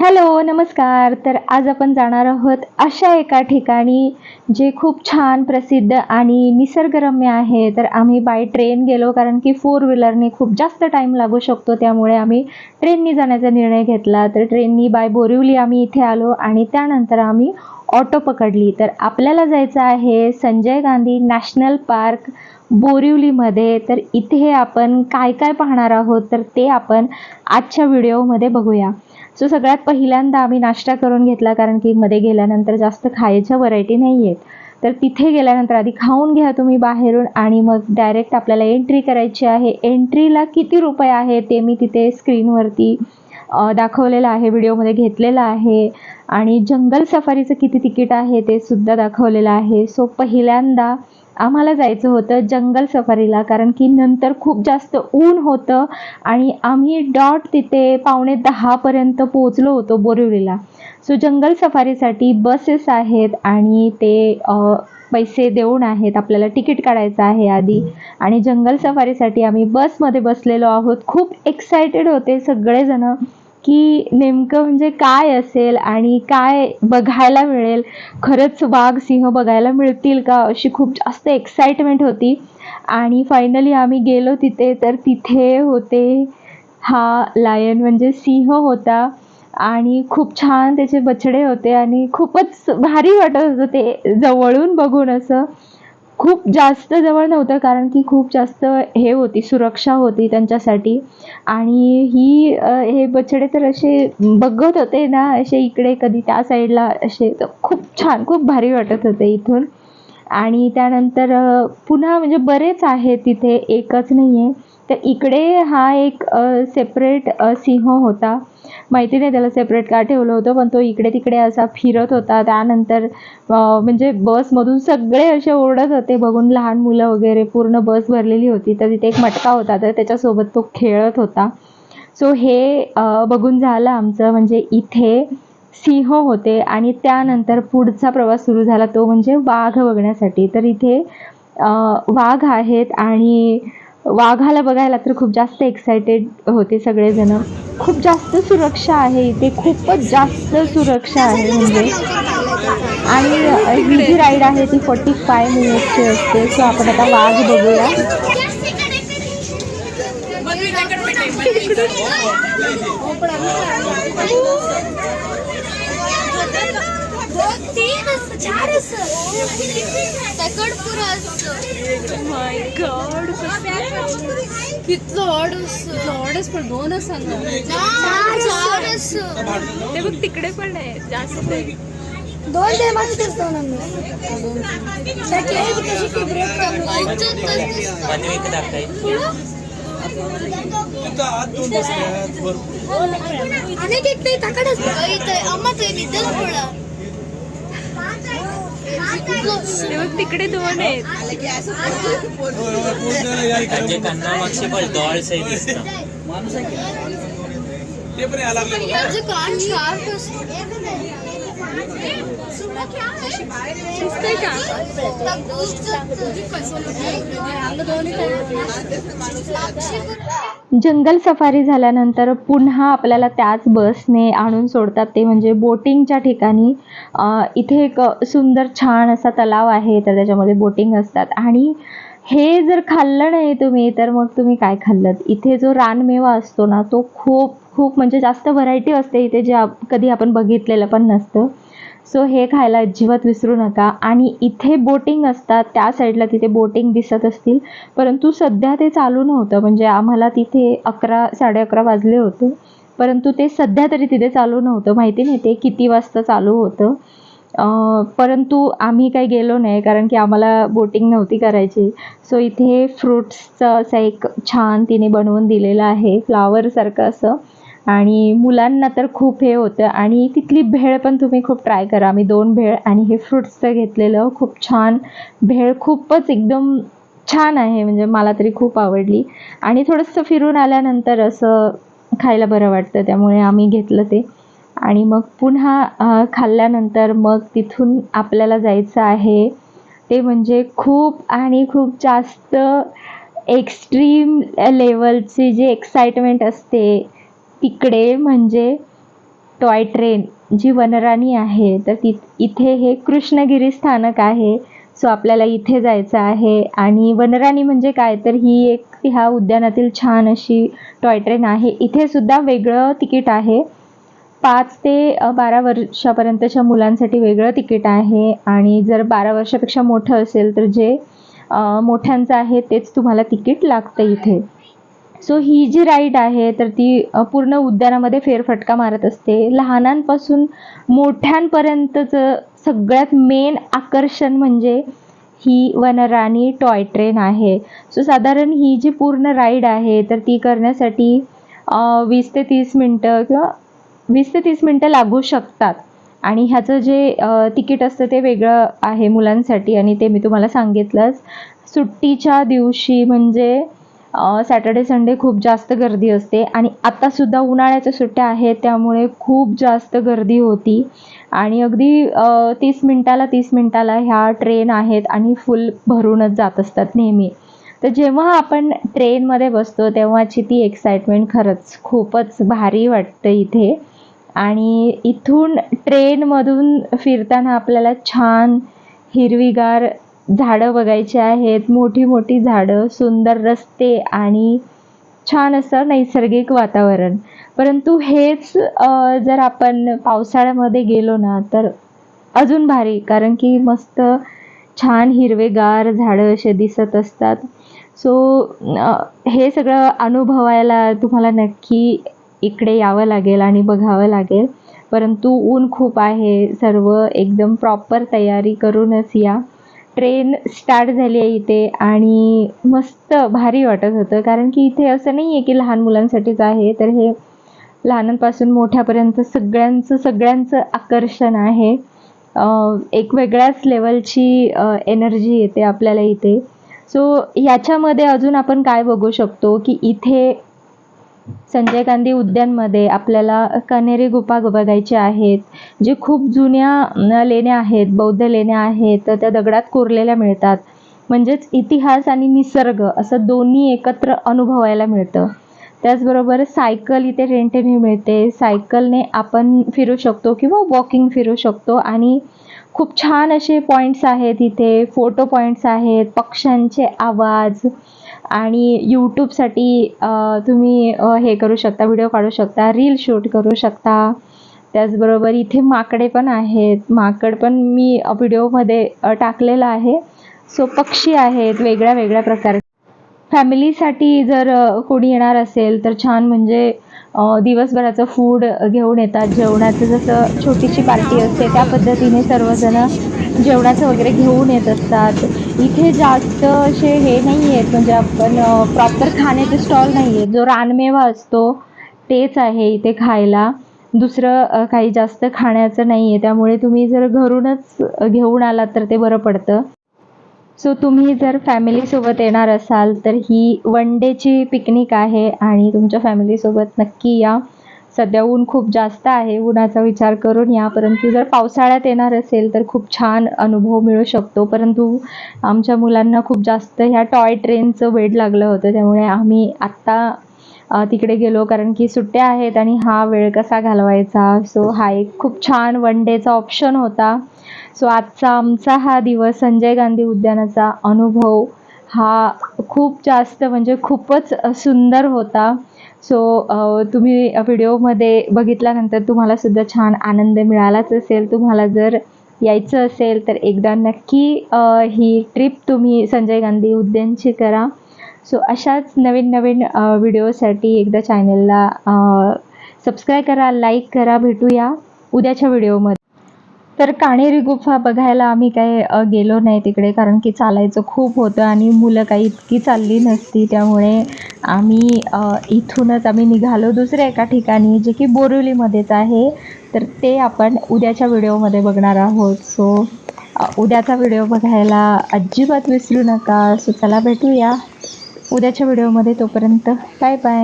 Hello, नमस्कार. तर आज आपण जाणार आहोत अशा एका ठिकाणी जे खूप छान प्रसिद्ध आणि निसर्गरम्य आहे. तर आम्ही बाय ट्रेन गेलो कारण की फोर व्हीलरने खूप जास्त टाईम लागू शकतो, त्यामुळे आम्ही ट्रेननी जाण्याचा निर्णय घेतला. तर ट्रेननी बाय बोरिवली आम्ही इथे आलो आणि त्यानंतर आम्ही ऑटो पकडली. तर आपल्याला जायचं आहे संजय गांधी नॅशनल पार्क बोरिवलीमध्ये. तर इथे आपण काय काय पाहणार आहोत तर ते आपण आजच्या व्हिडिओमध्ये बघूया. सो सगळ्यात पहिल्यांदा आम्ही नाश्ता करून घेतला कारण की मध्ये गेल्यानंतर जास्त खायच्या व्हरायटी नाही आहेत. तर तिथे गेल्यानंतर आधी खाऊन घ्या तुम्ही बाहेरून आणि मग डायरेक्ट आपल्याला एंट्री करायची आहे. एंट्रीला किती रुपये आहे ते मी तिथे स्क्रीनवरती दाखवलेलं आहे, व्हिडिओमध्ये घेतलेलं आहे. आणि जंगल सफारीचं किती तिकीट आहे ते सुद्धा दाखवलेलं आहे. सो पहिल्यांदा आम्हाला जायचं होतं जंगल सफारीला कारण की नंतर खूप जास्त ऊन होतं आणि आम्ही डॉट तिथे 9:45 पर्यंत पोहोचलो होतो बोरिवलीला. सो जंगल सफारीसाठी बसेस आहेत आणि ते पैसे देऊन आहेत, आपल्याला तिकीट काढायचं आहे आधी. आणि जंगल सफारीसाठी आम्ही बसमध्ये बसलेलो आहोत. खूप एक्सायटेड होते सगळेजण की नेमकं म्हणजे काय असेल आणि काय बघायला मिळेल, खरंच वाघ सिंह बघायला मिळतील का, अशी खूप जास्त एक्साइटमेंट होती. आणि फायनली आम्ही गेलो तिथे. तर तिथे होते हा लायन म्हणजे सिंह होता आणि खूप छान त्याचे बछडे होते आणि खूपच भारी वाटत होतं ते जवळून बघून. असं खूप जास्त जवळ नव्हतं कारण की खूप जास्त हे होती, सुरक्षा होती त्यांच्यासाठी. आणि हे बछडे तर असे बघत होते ना, असे इकडे कधी त्या साईडला असे, तर खूप छान, खूप भारी वाटत होते इथून. आणि त्यानंतर पुन्हा म्हणजे बरेच आहेत तिथे, एकच नाही आहे. तर इकडे हा एक सेपरेट सिंह होता. माहिती नाही त्याला सेपरेट का ठेवलं होतं, पण तो इकडे तिकडे असा फिरत होता. त्यानंतर म्हणजे बसमधून सगळे असे ओरडत होते बघून, लहान मुलं वगैरे, पूर्ण बस भरलेली होती. तर तिथे एक मटका होता, तर त्याच्यासोबत तो खेळत होता. सो हे बघून झालं आमचं, म्हणजे इथे सिंह होते. आणि त्यानंतर पुढचा प्रवास सुरू झाला तो म्हणजे वाघ बघण्यासाठी. तर इथे वाघ आहेत आणि वाघाला बघायला तर खूप जास्त एक्सायटेड होते सगळेजण. खूप जास्त सुरक्षा आहे इथे, खूपच जास्त सुरक्षा आहे म्हणजे. आणि ही जी राईड आहे ती 45 मिनिट्सची असते. सो आपण आता वाघ बघूया. माय गॉड, कितलं ऑर्डर्स पण दोनच सांगा. ते बघ तिकडे पण आहे जास्त. दोन ते माझं तेच दोन आम्ही अनेक एक ते ताकडच अम्मा ते निदल पडा. ते बघ तिकडे दोन आहेत. म्हणजे कन्ना मागशी पण डॉल्स आहे दिसतं. ते पण आला माझं कान शार्प दिसतंय का? जंगल सफारी झाल्यानंतर पुन्हा आपल्याला त्याच बसने आणून सोडतात, ते म्हणजे बोटिंगच्या ठिकाणी. इथे एक सुंदर छान असा तलाव आहे, तर त्याच्यामध्ये बोटिंग असतात. आणि हे जर खाल्लं नाही तुम्ही तर मग तुम्ही काय खाल्लं. इथे जो रानमेवा असतो ना, तो खूप खूप म्हणजे जास्त व्हरायटी असते इथे, जे कधी आपण बघितलेलं पण नसतं. सो हे खायला अजिबात विसरू नका. आणि इथे बोटिंग असतात, त्या साईडला तिथे बोटिंग दिसत असतील, परंतु सध्या ते चालू नव्हतं. म्हणजे आम्हाला तिथे 11-11:30 वाजले होते, परंतु ते सध्या तरी तिथे चालू नव्हतं. माहिती नाही ते किती वाजता चालू होतं. परंतु आम्ही काही गेलो नाही कारण की आम्हाला बोटिंग नव्हती करायची. सो इथे फ्रुट्सचं असं एक छान तिने बनवून दिलेलं आहे, फ्लावरसारखं असं. आणि मुलांना तर खूप हे होतं. आणि तिथली भेळ पण तुम्ही खूप ट्राय करा. आम्ही 2 भेळ आणि हे फ्रुट्सचं घेतलेलं. खूप छान भेळ, खूपच एकदम छान आहे, म्हणजे मला तरी खूप आवडली. आणि थोडंसं फिरून आल्यानंतर असं खायला बरं वाटतं, त्यामुळे आम्ही घेतलं ते. आणि मग पुन्हा खाल्ल्यानंतर मग तिथून आपल्याला जायचं आहे ते म्हणजे खूप आणि खूप जास्त एक्स्ट्रीम लेवलची जी एक्साइटमेंट असते तिकडे, म्हणजे टॉय ट्रेन जी वनराणी आहे तर इथे हे कृष्णगिरी स्थानक आहे. सो आपल्याला इथे जायचं आहे. आणि वनराणी म्हणजे काय तर ही एक ह्या उद्यानातील छान अशी टॉय ट्रेन आहे. इथे सुद्धा वेगळं तिकीट आहे. 5 ते 12 वर्षापर्यंतच्या मुलांसाठी वेगळं तिकीट आहे आणि जर 12 वर्षापेक्षा मोठं असेल तर जे मोठ्यांचं आहे तेच तुम्हाला तिकीट लागतं इथे. सो ही जी राईड आहे तर ती पूर्ण उद्यानामध्ये फेरफटका मारत असते. लहानांपासून मोठ्यांपर्यंतचं सगळ्यात मेन आकर्षण म्हणजे ही वनराणी टॉय ट्रेन आहे. सो साधारण ही जी पूर्ण राईड आहे तर ती करण्यासाठी 20 ते 30 मिनटं किंवा 20 ते 30 मिनटं लागू शकतात. आणि ह्याचं जे तिकीट असतं ते वेगळं आहे मुलांसाठी आणि ते मी तुम्हाला सांगितलंच. सुट्टीच्या दिवशी म्हणजे सॅटर्डे संडे खूप जास्त गर्दी असते आणि आत्तासुद्धा उन्हाळ्याच्या सुट्ट्या आहेत त्यामुळे खूप जास्त गर्दी होती आणि अगदी 30 मिनटाला ह्या ट्रेन आहेत आणि फुल भरूनच जात असतात नेहमी. तर जेव्हा आपण ट्रेनमध्ये बसतो तेव्हाची ती एक्साइटमेंट खरंच खूपच भारी वाटतं इथे. आणि इथून ट्रेनमधून फिरताना आपल्याला छान हिरवीगार झाडं बघायची आहेत. मोठी मोठी झाडं, सुंदर रस्ते आणि छान असं नैसर्गिक वातावरण. परंतु हेच जर आपण पावसाळ्यामध्ये गेलो ना तर अजून भारी, कारण की मस्त छान हिरवेगार झाडं असे दिसत असतात. सो हे सगळं अनुभवायला तुम्हाला नक्की इकडे यावं लागेल आणि बघावं लागेल. परंतु ऊन खूप आहे, सर्व एकदम प्रॉपर तयारी करूनच या. ट्रेन स्टार्ट झाली आहे इथे आणि मस्त भारी वाटत होतं, कारण की इथे असं नाही आहे की लहान मुलांसाठीच आहे, तर हे लहानांपासून मोठ्यापर्यंत सगळ्यांचं आकर्षण आहे. एक वेगळ्याच लेवलची एनर्जी येते आपल्याला इथे. सो याच्यामध्ये अजून आपण काय बघू शकतो की इथे संजय गांधी उद्यानमध्ये आपल्याला कण्हेरी गुफा बघायची आहेत, जे खूप जुन्या लेण्या आहेत, बौद्ध लेण्या आहेत, तर त्या दगडात कोरलेल्या मिळतात. म्हणजेच इतिहास आणि निसर्ग असं दोन्ही एकत्र अनुभवायला मिळतं. त्याचबरोबर सायकल इथे रेंटने मिळते. सायकलने आपण फिरू शकतो किंवा वॉकिंग फिरू शकतो आणि खूप छान असे पॉईंट्स आहेत इथे, फोटो पॉईंट्स आहेत, पक्ष्यांचे आवाज आणि यूट्यूबसाठी तुम्ही हे करू शकता, व्हिडिओ काढू शकता, रील शूट करू शकता. त्याचबरोबर इथे माकडे पण आहेत. माकड पण मी व्हिडिओमध्ये टाकलेलं आहे. सो पक्षी आहेत वेगळ्या वेगळ्या प्रकारचे. फॅमिलीसाठी जर कोणी येणार असेल तर छान, म्हणजे दिवसभराचं फूड घेऊन येतात. जेवणाचं जसं छोटीशी पार्टी असते त्या पद्धतीने सर्वजण जेवणाचं वगैरे घेऊन येत असतात. इथे जास्त असे हे नाही आहेत, म्हणजे आपण प्रॉपर खाण्याचे स्टॉल नाही आहेत. जो रानमेवा असतो तेच आहे इथे खायला, दुसरं काही जास्त खाण्याचं नाही आहे. त्यामुळे तुम्ही जर घरूनच घेऊन आलात तर ते बरं पडतं. सो तुम्ही जर फॅमिलीसोबत येणार असाल तर ही वन डेची पिकनिक आहे आणि तुमच्या फॅमिलीसोबत नक्की या. सध्या ऊन खूप जास्त आहे, उन्हाचा विचार करून या. परंतु जर पावसाळ्यात येणार असेल तर खूप छान अनुभव मिळू शकतो. परंतु आमच्या मुलांना खूप जास्त ह्या टॉय ट्रेनचं वेड लागलं होतं, त्यामुळे आम्ही आत्ता तिकडे गेलो, कारण की सुट्ट्या आहेत आणि हा वेळ कसा घालवायचा. सो हा एक खूप छान वन डेचा ऑप्शन होता. सो आजचा आमचा हा दिवस संजय गांधी उद्यानाचा अनुभव हा खूप जास्त म्हणजे खूपच सुंदर होता. सो तुम्ही व्हिडिओमध्ये बघितल्यानंतर तुम्हाला सुद्धा छान आनंद मिळालाच असेल. तुम्हाला जर यायचं असेल तर एकदा नक्की ही ट्रिप तुम्ही संजय गांधी उद्यानची करा. सो अशाच नवीन व्हिडिओसाठी एकदा चॅनलला सबस्क्राईब करा, लाईक करा. भेटूया उद्याच्या व्हिडिओमध्ये. तर कण्हेरी गुफा बघायला आम्ही काय गेलो नाही तिकडे, कारण की चालायचं खूप होतं आणि मुलं काही इतकी चालली नसती. त्यामुळे आम्ही इथूनच निघालो दुसऱ्या एका ठिकाणी, जे की बोरिवलीमध्येच आहे. तर ते आपण उद्याच्या व्हिडिओमध्ये बघणार आहोत. सो उद्याचा व्हिडिओ बघायला अजिबात विसरू नका. सो चला भेटूया उद्याच्या व्हिडिओमध्ये. तोपर्यंत बाय बाय.